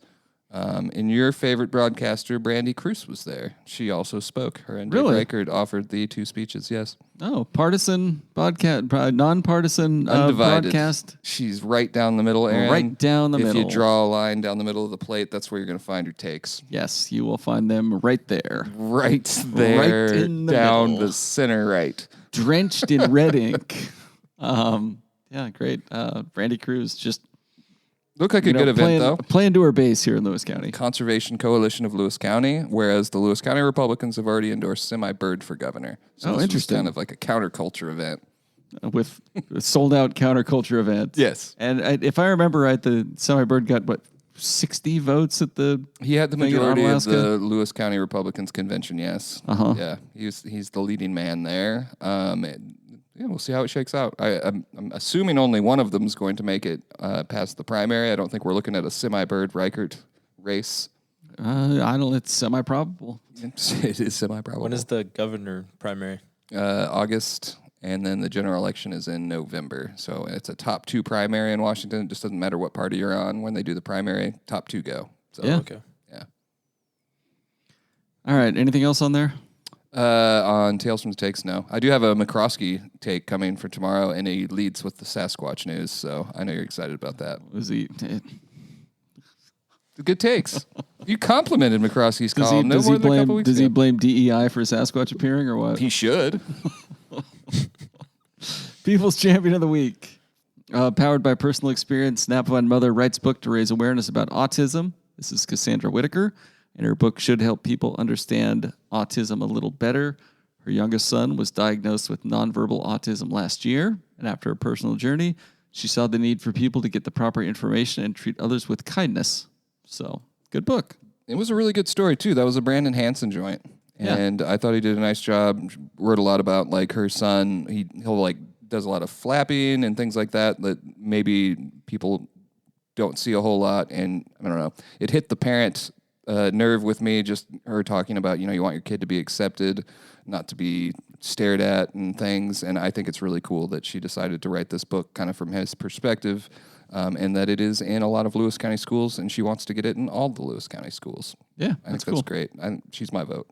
[SPEAKER 2] And your favorite broadcaster, Brandy Cruz, was there. She also spoke. Her and
[SPEAKER 1] Really?
[SPEAKER 2] Dave Reichert offered the 2 speeches, yes.
[SPEAKER 1] Oh, partisan podcast, nonpartisan
[SPEAKER 2] Undivided.
[SPEAKER 1] broadcast.
[SPEAKER 2] She's right down the middle, Aaron.
[SPEAKER 1] Right down the
[SPEAKER 2] If
[SPEAKER 1] middle.
[SPEAKER 2] you draw a line down the middle of the plate, that's where you're going to find your takes.
[SPEAKER 1] Yes, you will find them right there,
[SPEAKER 2] Right there,
[SPEAKER 1] in the
[SPEAKER 2] down
[SPEAKER 1] middle.
[SPEAKER 2] the center right.
[SPEAKER 1] drenched in red ink. Yeah, great. Brandy Cruz just
[SPEAKER 2] Looked like a good event, though.
[SPEAKER 1] playing to her base here in Lewis County.
[SPEAKER 2] Conservation Coalition of Lewis County, whereas the Lewis County Republicans have already endorsed Semi-Bird for governor. So this was
[SPEAKER 1] interesting.
[SPEAKER 2] kind of like a counterculture event.
[SPEAKER 1] With a sold-out counterculture event.
[SPEAKER 2] Yes.
[SPEAKER 1] And if I remember right, the Semi-Bird got, 60 votes at the...
[SPEAKER 2] He had the
[SPEAKER 1] thing in
[SPEAKER 2] majority of
[SPEAKER 1] Alaska?
[SPEAKER 2] the Lewis County Republicans convention, yes.
[SPEAKER 1] Uh-huh.
[SPEAKER 2] Yeah, he's the leading man there. Yeah, we'll see how it shakes out. I'm assuming only one of them is going to make it past the primary. I don't think we're looking at a Semi-Bird Reichert race.
[SPEAKER 1] It's semi-probable.
[SPEAKER 2] It is semi-probable.
[SPEAKER 3] When is the governor primary?
[SPEAKER 2] August, and then the general election is in November. So it's a top 2 primary in Washington. It just doesn't matter what party you're on. When they do the primary, top 2 go. So,
[SPEAKER 1] Yeah.
[SPEAKER 3] Okay.
[SPEAKER 2] yeah.
[SPEAKER 1] All right, anything else on there?
[SPEAKER 2] On Tales from the Takes, no. I do have a McCroskey take coming for tomorrow, and he leads with the Sasquatch news, so I know you're excited about that.
[SPEAKER 1] Was he...
[SPEAKER 2] Good takes. You complimented McCroskey's column no more than a couple weeks
[SPEAKER 1] Does he
[SPEAKER 2] ago.
[SPEAKER 1] blame DEI for Sasquatch appearing or what?
[SPEAKER 2] He should.
[SPEAKER 1] People's Champion of the Week. Powered by personal experience, Snap-on Mother writes book to raise awareness about autism. This is Cassandra Whitaker, and her book should help people understand autism a little better. Her youngest son was diagnosed with nonverbal autism last year, and after a personal journey, she saw the need for people to get the proper information and treat others with kindness. So, good book.
[SPEAKER 2] It was a really good story, too. That was a Brandon Hansen joint.
[SPEAKER 1] Yeah.
[SPEAKER 2] And I thought he did a nice job. Wrote a lot about, like, her son. He'll like, does a lot of flapping and things like that maybe people don't see a whole lot. And, I don't know, it hit the parent nerve with me, just her talking about, you want your kid to be accepted, not to be stared at and things. And I think it's really cool that she decided to write this book kind of from his perspective. And that it is in a lot of Lewis County schools, and she wants to get it in all the Lewis County schools.
[SPEAKER 1] Yeah,
[SPEAKER 2] I think that's great. She's my vote.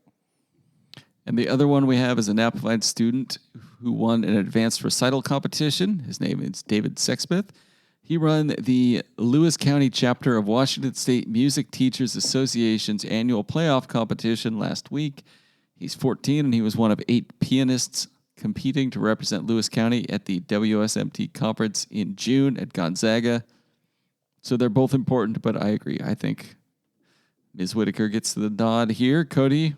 [SPEAKER 1] And the other one we have is an Amplified student who won an advanced recital competition. His name is David Sexsmith. He ran the Lewis County chapter of Washington State Music Teachers Association's annual playoff competition last week. He's 14, and he was one of 8 pianists competing to represent Lewis County at the WSMT conference in June at Gonzaga. So they're both important, but I agree. I think Ms. Whitaker gets the nod here. Kody,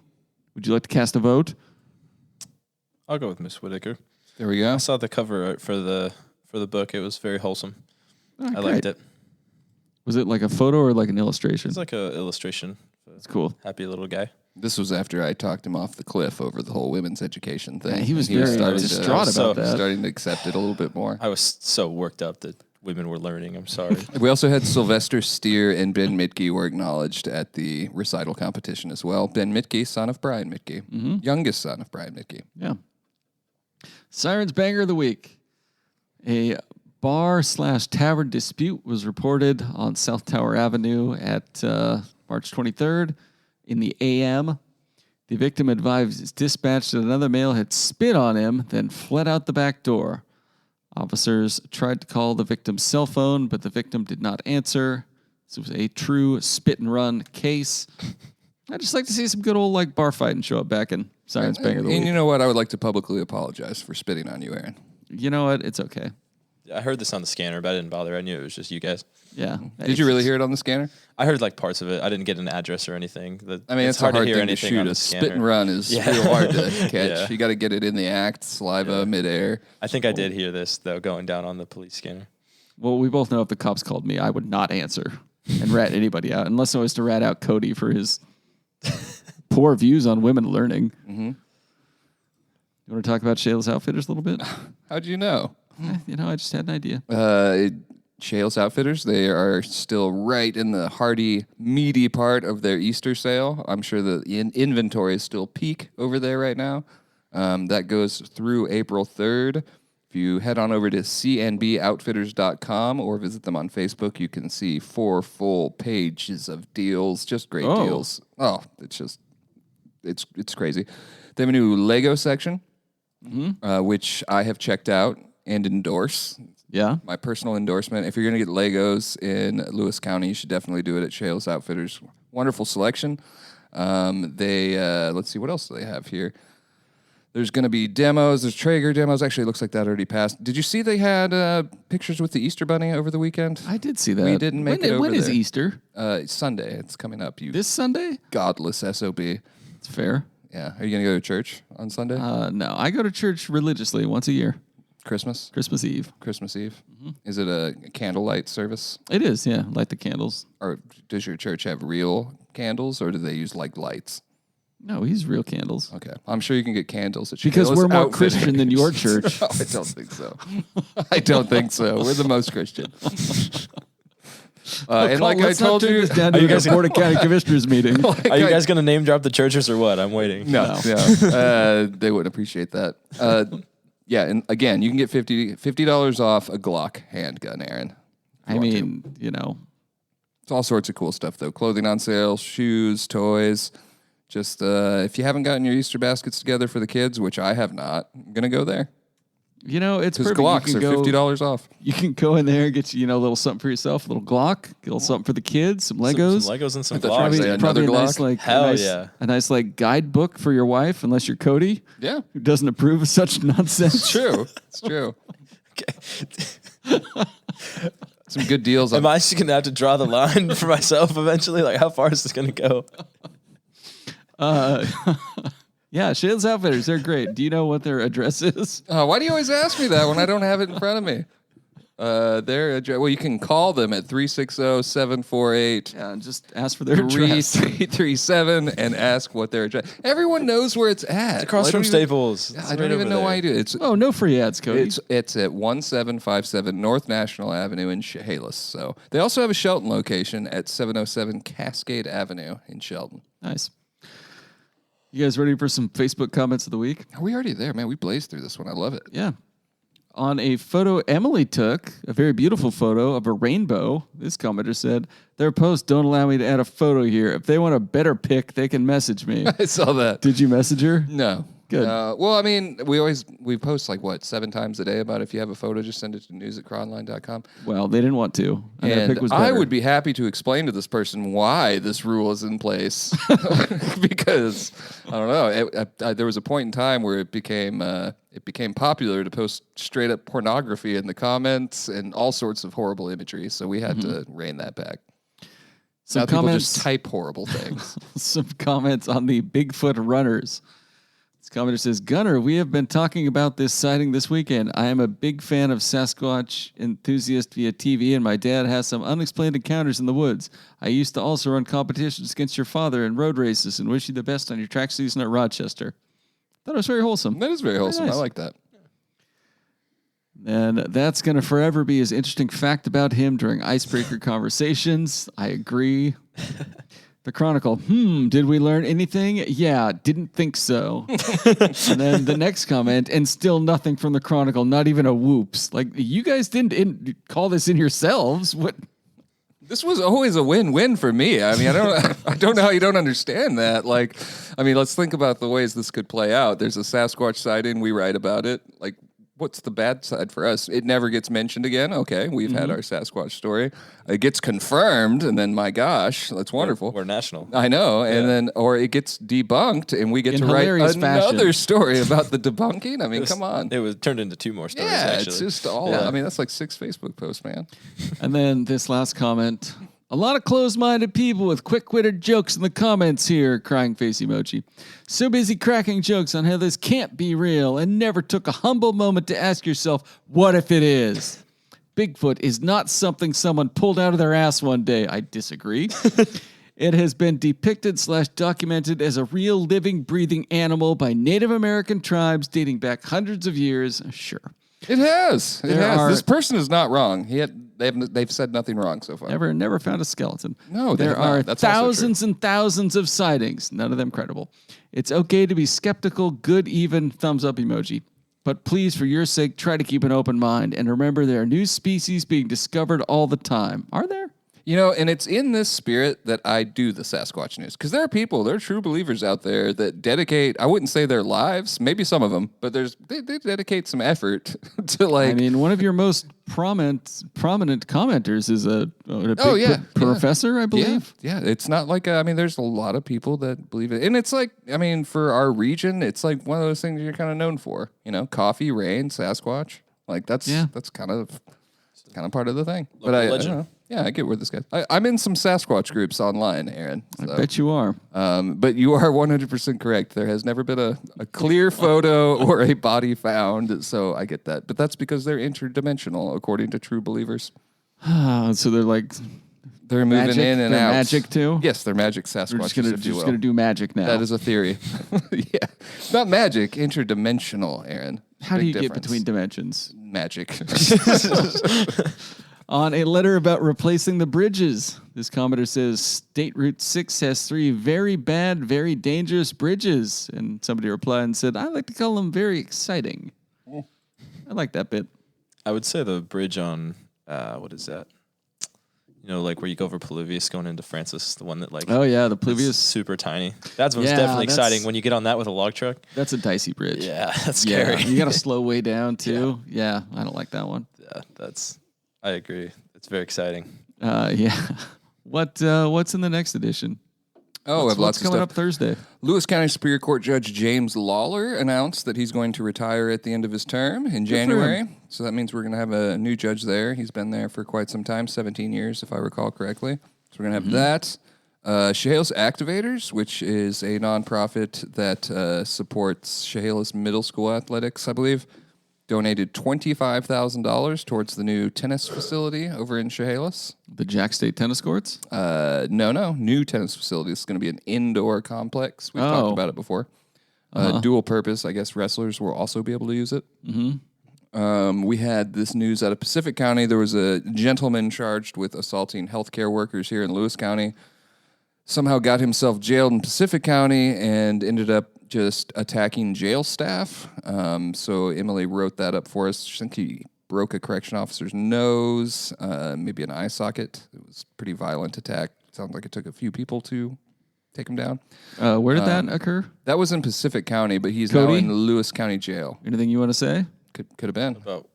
[SPEAKER 1] would you like to cast a vote?
[SPEAKER 3] I'll go with Miss Whitaker.
[SPEAKER 2] There we go.
[SPEAKER 3] I saw the cover art for the book. It was very wholesome.
[SPEAKER 1] Oh,
[SPEAKER 3] I
[SPEAKER 1] great.
[SPEAKER 3] liked it.
[SPEAKER 1] Was it like a photo or like an illustration?
[SPEAKER 3] It's like an illustration.
[SPEAKER 1] It's cool.
[SPEAKER 3] Happy little guy.
[SPEAKER 2] This was after I talked him off the cliff over the whole women's education thing.
[SPEAKER 1] Yeah, he was
[SPEAKER 2] And
[SPEAKER 1] very
[SPEAKER 2] starting
[SPEAKER 1] distraught about that.
[SPEAKER 2] Starting to accept it a little bit more.
[SPEAKER 3] I was so worked up that women were learning. I'm sorry.
[SPEAKER 2] We also had Sylvester Steer and Ben Mitke were acknowledged at the recital competition as well. Ben Mitke, son of Brian Mitke, youngest son of Brian Mitke.
[SPEAKER 1] Yeah. Sirens Banger of the Week. A bar/tavern dispute was reported on South Tower Avenue at March 23rd in the AM. The victim advised dispatch that another male had spit on him, then fled out the back door. Officers tried to call the victim's cell phone, but the victim did not answer. This was a true spit and run case. I'd just like to see some good old bar fighting show up back in Sirens Banger of the Week.
[SPEAKER 2] And you know what? I would like to publicly apologize for spitting on you, Aaron.
[SPEAKER 1] You know what? It's okay.
[SPEAKER 3] I heard this on the scanner, but I didn't bother. I knew it was just you guys.
[SPEAKER 1] Yeah.
[SPEAKER 2] Did you really hear it on the scanner?
[SPEAKER 3] I heard parts of it. I didn't get an address or anything.
[SPEAKER 2] It's hard to hear anything to shoot.
[SPEAKER 3] on the
[SPEAKER 2] A
[SPEAKER 3] scanner.
[SPEAKER 2] spit and run is real hard to catch.
[SPEAKER 3] Yeah.
[SPEAKER 2] You got to get it in the act, saliva, midair.
[SPEAKER 3] I think I did hear this, though, going down on the police scanner.
[SPEAKER 1] Well, we both know if the cops called me, I would not answer and rat anybody out, unless it was to rat out Kody for his poor views on women learning. Mm-hmm. You want to talk about Shales Outfitters a little bit?
[SPEAKER 2] How'd you know?
[SPEAKER 1] I just had an idea.
[SPEAKER 2] Shales Outfitters, they are still right in the hearty, meaty part of their Easter sale. I'm sure the inventory is still peak over there right now. That goes through April 3rd. If you head on over to cnboutfitters.com or visit them on Facebook, you can see 4 full pages of deals, just great deals. Oh, it's crazy. They have a new Lego section, which I have checked out and endorse.
[SPEAKER 1] Yeah.
[SPEAKER 2] My personal endorsement. If you're going to get Legos in Lewis County, you should definitely do it at Shales Outfitters. Wonderful selection. Let's see, what else do they have here? There's going to be demos. There's Traeger demos. Actually, it looks like that already passed. Did you see they had pictures with the Easter Bunny over the weekend?
[SPEAKER 1] I did see that.
[SPEAKER 2] We didn't make it over
[SPEAKER 1] When is
[SPEAKER 2] there.
[SPEAKER 1] Easter?
[SPEAKER 2] Sunday. It's coming up. You
[SPEAKER 1] This Sunday?
[SPEAKER 2] godless SOB.
[SPEAKER 1] It's fair.
[SPEAKER 2] Yeah. Are you going to go to church on Sunday?
[SPEAKER 1] No, I go to church religiously once a year.
[SPEAKER 2] Christmas
[SPEAKER 1] Eve.
[SPEAKER 2] Christmas Eve. Is it a candlelight service?
[SPEAKER 1] It is, yeah. Light the candles.
[SPEAKER 2] Or does your church have real candles, or do they use lights?
[SPEAKER 1] No, he's real candles.
[SPEAKER 2] Okay. I'm sure you can get candles at
[SPEAKER 1] Because
[SPEAKER 2] Shales
[SPEAKER 1] we're more
[SPEAKER 2] Outfitters.
[SPEAKER 1] Christian than your church.
[SPEAKER 2] No, I don't think so. I don't think so. We're the most Christian. And like I
[SPEAKER 1] Let's not
[SPEAKER 2] told
[SPEAKER 1] turn
[SPEAKER 2] you,
[SPEAKER 1] this down to a Board of County Commissioners meeting.
[SPEAKER 3] Are you guys going to name drop the churches or what? I'm waiting.
[SPEAKER 2] No. They wouldn't appreciate that. Yeah, and again, you can get $50 off a Glock handgun, Aaron.
[SPEAKER 1] I mean,
[SPEAKER 2] It's all sorts of cool stuff, though. Clothing on sale, shoes, toys. Just if you haven't gotten your Easter baskets together for the kids, which I have not, I'm going to go there.
[SPEAKER 1] It's
[SPEAKER 2] Because
[SPEAKER 1] perfect.
[SPEAKER 2] Glocks are $50 off.
[SPEAKER 1] You can go in there and get a little something for yourself, a little Glock, get a little something for the kids, some Legos.
[SPEAKER 3] Some Legos and some
[SPEAKER 2] That's right.
[SPEAKER 3] Glocks.
[SPEAKER 2] Say
[SPEAKER 1] Probably
[SPEAKER 2] another
[SPEAKER 1] a nice,
[SPEAKER 2] Glock?
[SPEAKER 3] Hell yeah.
[SPEAKER 1] a nice guidebook for your wife, unless you're Kody,
[SPEAKER 2] Yeah,
[SPEAKER 1] who doesn't approve of such nonsense.
[SPEAKER 2] it's true. It's true. Some good deals.
[SPEAKER 3] Am I just going to have to draw the line for myself eventually? How far is this going to go?
[SPEAKER 1] Yeah, Shales Outfitters, they're great. Do you know what their address is?
[SPEAKER 2] Why do you always ask me that when I don't have it in front of me? Well, you can call them at 360-748.
[SPEAKER 1] Yeah, and just ask for their address.
[SPEAKER 2] 3337 and ask what their address. Everyone knows where it's at.
[SPEAKER 3] Across from Staples.
[SPEAKER 2] I don't even know why you do it.
[SPEAKER 1] Oh, no free ads, Kody.
[SPEAKER 2] It's at 1757 North National Avenue in Chehalis. So they also have a Shelton location at 707 Cascade Avenue in Shelton.
[SPEAKER 1] Nice. You guys ready for some Facebook comments of the week?
[SPEAKER 2] Are we already there, man? We blazed through this one. I love it.
[SPEAKER 1] Yeah. On a photo Emily took, a very beautiful photo of a rainbow, this commenter said, their posts don't allow me to add a photo here. If they want a better pic, they can message me.
[SPEAKER 2] I saw that.
[SPEAKER 1] Did you message her?
[SPEAKER 2] No.
[SPEAKER 1] Good.
[SPEAKER 2] Well, I mean, we post 7 times a day about if you have a photo, just send it to news@cronline.com.
[SPEAKER 1] Well, they didn't want to. And their pic was
[SPEAKER 2] I
[SPEAKER 1] better.
[SPEAKER 2] would be happy to explain to this person why this rule is in place. Because, I don't know, there was a point in time where it became popular to post straight up pornography in the comments and all sorts of horrible imagery. So we had to rein that back.
[SPEAKER 1] Some
[SPEAKER 2] Now people
[SPEAKER 1] comments,
[SPEAKER 2] just type horrible things.
[SPEAKER 1] some comments on the Bigfoot runners. This commenter says, Gunner, we have been talking about this sighting this weekend. I am a big fan of Sasquatch enthusiast via TV, and my dad has some unexplained encounters in the woods. I used to also run competitions against your father in road races and wish you the best on your track season at Rochester. Thought it was very wholesome.
[SPEAKER 2] That is very wholesome.
[SPEAKER 1] Nice.
[SPEAKER 2] I like that.
[SPEAKER 1] And that's going to forever be his interesting fact about him during icebreaker conversations. I agree. The Chronicle, did we learn anything? Yeah, didn't think so. And then the next comment, and still nothing from the Chronicle, not even a whoops. Like, you guys didn't call this in yourselves. What?
[SPEAKER 2] This was always a win-win for me. I mean, I don't know how you don't understand that. Like, I mean, let's think about the ways this could play out. There's a Sasquatch sighting. We write about it. Like, what's the bad side for us? It never gets mentioned again. Okay, we've had our Sasquatch story. It gets confirmed, and then, my gosh, that's wonderful.
[SPEAKER 3] We're national.
[SPEAKER 2] I know, and then, or it gets debunked, and we get
[SPEAKER 1] In
[SPEAKER 2] to write
[SPEAKER 1] hilarious
[SPEAKER 2] another
[SPEAKER 1] fashion.
[SPEAKER 2] story about the debunking. I mean, come on.
[SPEAKER 3] It was turned into 2 more stories,
[SPEAKER 2] Yeah,
[SPEAKER 3] actually.
[SPEAKER 2] it's just all, I mean, that's like 6 Facebook posts, man.
[SPEAKER 1] And then this last comment. A lot of closed-minded people with quick-witted jokes in the comments here, crying face emoji. So busy cracking jokes on how this can't be real and never took a humble moment to ask yourself, what if it is? Bigfoot is not something someone pulled out of their ass one day. I disagree. It has been depicted/documented as a real living, breathing animal by Native American tribes dating back hundreds of years. Sure.
[SPEAKER 2] It has. It
[SPEAKER 1] There
[SPEAKER 2] has.
[SPEAKER 1] are-
[SPEAKER 2] This person is not wrong. They've said nothing wrong so far.
[SPEAKER 1] Never found a skeleton.
[SPEAKER 2] No, they
[SPEAKER 1] there
[SPEAKER 2] have not.
[SPEAKER 1] are
[SPEAKER 2] That's also true.
[SPEAKER 1] thousands and thousands of sightings. None of them credible. It's okay to be skeptical. Good, even thumbs up emoji. But please, for your sake, try to keep an open mind and remember there are new species being discovered all the time. Are there?
[SPEAKER 2] You know, and it's in this spirit that I do the Sasquatch news. Because there are true believers out there that dedicate, I wouldn't say their lives, maybe some of them, but they dedicate some effort to like.
[SPEAKER 1] I mean, one of your most prominent commenters is a professor, I believe.
[SPEAKER 2] Yeah, it's not like, I mean, there's a lot of people that believe it. And it's like, I mean, for our region, it's like one of those things you're kind of known for. You know, coffee, rain, Sasquatch. Like, that's kind of part of the thing. But I don't know. Yeah, I get where this guy. I'm in some Sasquatch groups online, Aaron. So.
[SPEAKER 1] I bet you are.
[SPEAKER 2] But you are 100% correct. There has never been a clear photo or a body found, so I get that. But that's because they're interdimensional, according to true believers.
[SPEAKER 1] So they're like
[SPEAKER 2] They're moving
[SPEAKER 1] magic?
[SPEAKER 2] in and
[SPEAKER 1] They're
[SPEAKER 2] out.
[SPEAKER 1] magic too?
[SPEAKER 2] Yes, they're magic Sasquatches,
[SPEAKER 1] We're
[SPEAKER 2] if you will.
[SPEAKER 1] just gonna do magic now.
[SPEAKER 2] That is a theory. Yeah, not magic, interdimensional, Aaron.
[SPEAKER 1] How do
[SPEAKER 2] Big
[SPEAKER 1] you get
[SPEAKER 2] difference.
[SPEAKER 1] between dimensions?
[SPEAKER 2] Magic?
[SPEAKER 1] On a letter about replacing the bridges, this commenter says, State Route 6 has 3 very bad, very dangerous bridges. And somebody replied and said, I like to call them very exciting. I like that bit.
[SPEAKER 3] I would say the bridge on, what is that? You know, like where you go over Pluvius going into Francis, the one that like...
[SPEAKER 1] Oh, yeah, the
[SPEAKER 3] it's
[SPEAKER 1] Pluvius.
[SPEAKER 3] super tiny. That's
[SPEAKER 1] Yeah,
[SPEAKER 3] definitely
[SPEAKER 1] that's-
[SPEAKER 3] exciting when you get on that with a log truck.
[SPEAKER 1] That's a dicey bridge.
[SPEAKER 3] Yeah, that's
[SPEAKER 1] Yeah,
[SPEAKER 3] scary.
[SPEAKER 1] you got to slow way down, too. Yeah, I don't like that one.
[SPEAKER 3] Yeah, I agree. It's very exciting.
[SPEAKER 1] Yeah. What's in the next edition?
[SPEAKER 2] Oh, I have lots
[SPEAKER 1] What's
[SPEAKER 2] of
[SPEAKER 1] coming
[SPEAKER 2] stuff.
[SPEAKER 1] up Thursday?
[SPEAKER 2] Lewis County Superior Court Judge James Lawler announced that he's going to retire at the end of his term in January. So that means we're going to have a new judge there. He's been there for quite some time, 17 years, if I recall correctly. So we're going to have that. Chehalis Activators, which is a nonprofit that supports Chehalis Middle School athletics, I believe, donated $25,000 towards the new tennis facility over in Chehalis.
[SPEAKER 1] The Jack State tennis courts?
[SPEAKER 2] No, new tennis facility. It's going to be an indoor complex. We've talked about it before. Dual purpose. I guess wrestlers will also be able to use it. Mm-hmm. We had this news out of Pacific County. There was a gentleman charged with assaulting healthcare workers here in Lewis County. Somehow got himself jailed in Pacific County and ended up just attacking jail staff. So Emily wrote that up for us. I think he broke a correction officer's nose, maybe an eye socket. It was a pretty violent attack. Sounds like it took a few people to take him down.
[SPEAKER 1] Where did that occur?
[SPEAKER 2] That was in Pacific County, but he's now
[SPEAKER 1] Kody?
[SPEAKER 2] in Lewis County Jail.
[SPEAKER 1] Anything you want to say?
[SPEAKER 2] Could have been.
[SPEAKER 3] About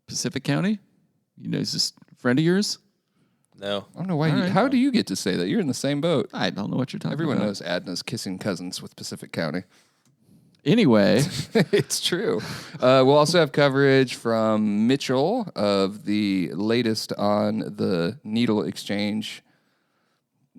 [SPEAKER 1] Pacific County? You know, is this a friend of yours?
[SPEAKER 3] no.
[SPEAKER 2] I don't know why. How do you get to say that? You're in the same boat.
[SPEAKER 1] I don't know what you're talking
[SPEAKER 2] Everyone
[SPEAKER 1] about.
[SPEAKER 2] knows Adna's kissing cousins with Pacific County.
[SPEAKER 1] Anyway,
[SPEAKER 2] It's true. We'll also have coverage from Mitchell of the latest on the needle exchange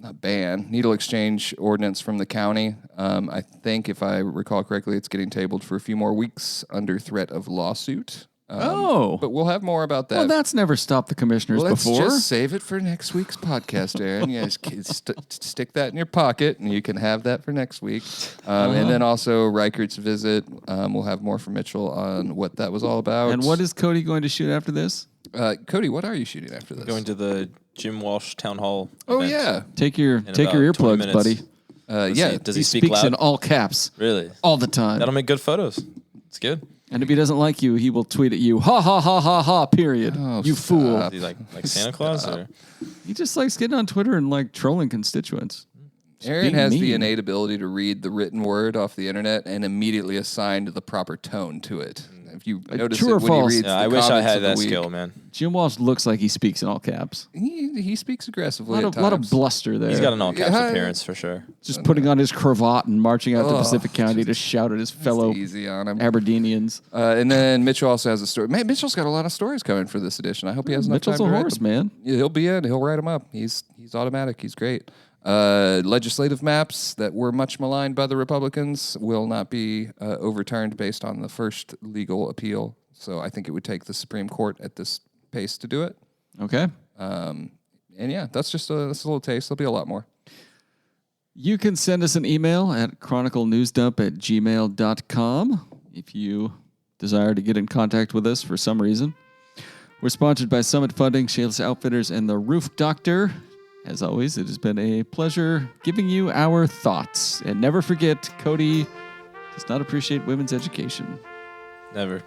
[SPEAKER 2] not ban, needle exchange ordinance from the county. I think, if I recall correctly, it's getting tabled for a few more weeks under threat of lawsuit. But we'll have more about that.
[SPEAKER 1] Well, that's never stopped the commissioners
[SPEAKER 2] Let's
[SPEAKER 1] before.
[SPEAKER 2] just save it for next week's podcast, Aaron. Yeah, just stick that in your pocket, and you can have that for next week. And then also Reichert's visit. We'll have more from Mitchell on what that was all about.
[SPEAKER 1] And what is Kody going to shoot after this?
[SPEAKER 2] Kody, what are you shooting after this?
[SPEAKER 3] Going to the Jim Walsh Town Hall.
[SPEAKER 2] Oh,
[SPEAKER 3] event.
[SPEAKER 2] yeah.
[SPEAKER 1] Take your
[SPEAKER 3] about
[SPEAKER 1] earplugs,
[SPEAKER 3] 20
[SPEAKER 1] buddy.
[SPEAKER 3] minutes. Does he speak
[SPEAKER 1] speaks
[SPEAKER 3] loud?
[SPEAKER 1] in all caps
[SPEAKER 3] Really?
[SPEAKER 1] all the time.
[SPEAKER 3] That'll make good photos. It's good.
[SPEAKER 1] And if he doesn't like you, he will tweet at you, ha, ha, ha, ha, ha, period.
[SPEAKER 2] Oh,
[SPEAKER 1] you fool.
[SPEAKER 3] Is he like Santa Claus? Or?
[SPEAKER 1] He just likes getting on Twitter and like trolling constituents.
[SPEAKER 2] Aaron
[SPEAKER 1] being
[SPEAKER 2] has
[SPEAKER 1] mean.
[SPEAKER 2] the innate ability to read the written word off the internet and immediately assign the proper tone to it. If you notice
[SPEAKER 1] true
[SPEAKER 2] it
[SPEAKER 1] or
[SPEAKER 2] when
[SPEAKER 1] false?
[SPEAKER 2] he reads
[SPEAKER 3] Yeah,
[SPEAKER 2] the
[SPEAKER 3] I wish I
[SPEAKER 2] comments
[SPEAKER 3] had
[SPEAKER 2] of the
[SPEAKER 3] that
[SPEAKER 2] week,
[SPEAKER 3] skill, man.
[SPEAKER 1] Jim Walsh looks like he speaks in all caps.
[SPEAKER 2] He speaks
[SPEAKER 1] A
[SPEAKER 2] aggressively
[SPEAKER 1] lot
[SPEAKER 2] at
[SPEAKER 1] of,
[SPEAKER 2] times.
[SPEAKER 1] lot of bluster there.
[SPEAKER 3] He's got an all caps
[SPEAKER 2] Yeah.
[SPEAKER 3] appearance for sure.
[SPEAKER 1] Just putting on his cravat and marching out to
[SPEAKER 2] Ugh.
[SPEAKER 1] Pacific County to shout at his fellow
[SPEAKER 2] Easy on him.
[SPEAKER 1] Aberdeenians.
[SPEAKER 2] And then Mitchell also has a story. Man, Mitchell's got a lot of stories coming for this edition. I hope he has enough
[SPEAKER 1] Mitchell's
[SPEAKER 2] time
[SPEAKER 1] a
[SPEAKER 2] to write
[SPEAKER 1] horse,
[SPEAKER 2] them.
[SPEAKER 1] man.
[SPEAKER 2] Yeah, he'll be in. He'll write them up. He's automatic. He's great. Legislative maps that were much maligned by the Republicans will not be overturned based on the first legal appeal. So I think it would take the Supreme Court at this pace to do it.
[SPEAKER 1] Okay.
[SPEAKER 2] And yeah, that's just that's a little taste. There'll be a lot more.
[SPEAKER 1] You can send us an email at chroniclenewsdump@gmail.com if you desire to get in contact with us for some reason. We're sponsored by Summit Funding, Shameless Outfitters, and The Roof Doctor. As always, it has been a pleasure giving you our thoughts. And never forget, Kody does not appreciate women's education.
[SPEAKER 3] Never.